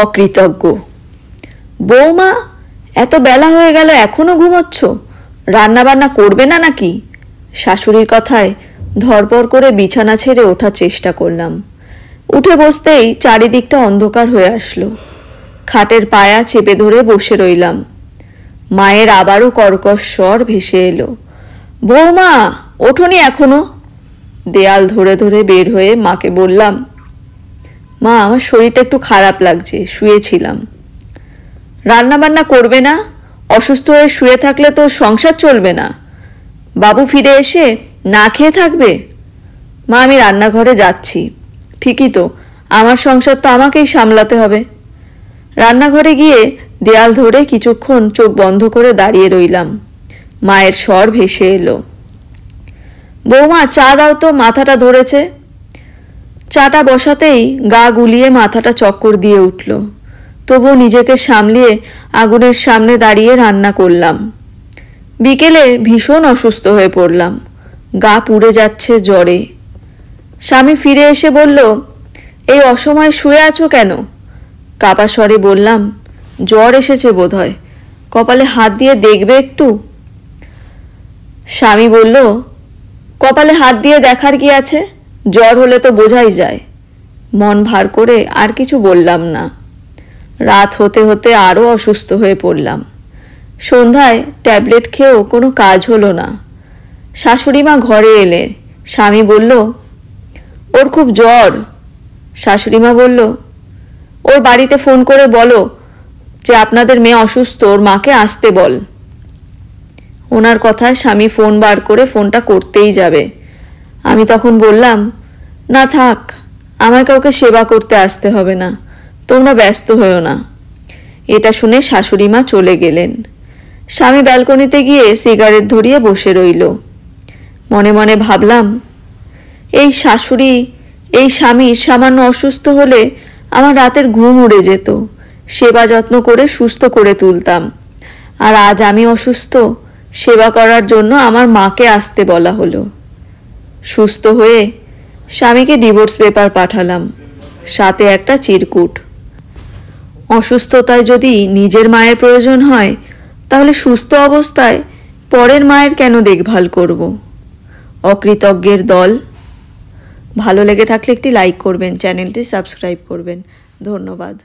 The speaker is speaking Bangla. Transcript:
অকৃতজ্ঞ। বৌমা, এত বেলা হয়ে গেল এখনো ঘুমোচ্ছ? রান্না বান্না করবে না নাকি? শাশুড়ির কথায় ধরপড় করে বিছানা ছেড়ে ওঠার চেষ্টা করলাম। উঠে বসতেই চারিদিকটা অন্ধকার হয়ে আসলো। খাটের পায়া চেপে ধরে বসে রইলাম। মায়ের আবারও কর্কশ স্বর ভেসে এলো, বৌমা ওঠোনি এখনো? দেয়াল ধরে ধরে বের হয়ে মাকে বললাম, মা আমার শরীরটা একটু খারাপ লাগছে, শুয়েছিলাম। রান্না বান্না করবে না? অসুস্থ হয়ে শুয়ে থাকলে তো সংসার চলবে না। বাবু ফিরে এসে না খেয়ে থাকবে। মা আমি রান্নাঘরে যাচ্ছি। ঠিকই তো, আমার সংসার তো আমাকেই সামলাতে হবে। রান্নাঘরে গিয়ে দেয়াল ধরে কিছুক্ষণ চোখ বন্ধ করে দাঁড়িয়ে রইলাম। মায়ের স্বর ভেসে এলো, বৌমা চা দাও তো, মাথাটা ধরেছে। চাটা বসাতেই গা গুলিয়ে মাথাটা চক্কর দিয়ে উঠল। তবুও নিজেকে সামলিয়ে আগুনের সামনে দাঁড়িয়ে রান্না করলাম। বিকেলে ভীষণ অসুস্থ হয়ে পড়লাম, গা পুড়ে যাচ্ছে জ্বরে। স্বামী ফিরে এসে বলল, এই অসময়ে শুয়ে আছো কেন? কাপা স্বরে বললাম, জ্বর এসেছে বোধহয়, কপালে হাত দিয়ে দেখবে একটু। স্বামী বলল, কপালে হাত দিয়ে দেখার কি আছে? জ্বর হলে তো বোঝাই যায়। মন ভার করে আর কিছু বললাম না। রাত হতে হতে আরও অসুস্থ হয়ে পড়লাম। সন্ধ্যায় ট্যাবলেট খেয়েও কোনো কাজ হলো না। শাশুড়ি মা ঘরে এলে। স্বামী বলল, ওর খুব জ্বর। শাশুড়ি মা বলল, ওর বাড়িতে ফোন করে বলো যে আপনাদের মেয়ে অসুস্থ, ওর মাকে আসতে বল। ওনার কথায় স্বামী ফোন বার করে ফোনটা করতেই যাবে। আমি তখন বললাম, না থাক, আমায় কাউকে সেবা করতে আসতে হবে না, তোমরা ব্যস্ত হয়েও না। এটা শুনে শাশুড়ি মা চলে গেলেন। স্বামী ব্যালকনিতে গিয়ে সিগারেট ধরিয়ে বসে রইল। মনে মনে ভাবলাম, এই শাশুড়ি, এই স্বামী সামান্য অসুস্থ হলে আমার রাতের ঘুম উড়ে যেত, সেবা যত্ন করে সুস্থ করে তুলতাম। আর আজ আমি অসুস্থ, সেবা করার জন্য আমার মাকে আসতে বলা হলো। সুস্থ হয়ে স্বামীকে ডিভোর্স পেপার পাঠালাম, সাথে একটা চিরকুট। অসুস্থতায় যদি নিজের মায়ের প্রয়োজন হয়, তাহলে সুস্থ অবস্থায় পরের মায়ের কেন দেখভাল করব? অকৃতজ্ঞের দল। ভালো লেগে থাকলে একটি লাইক করবেন, চ্যানেলটি সাবস্ক্রাইব করবেন। ধন্যবাদ।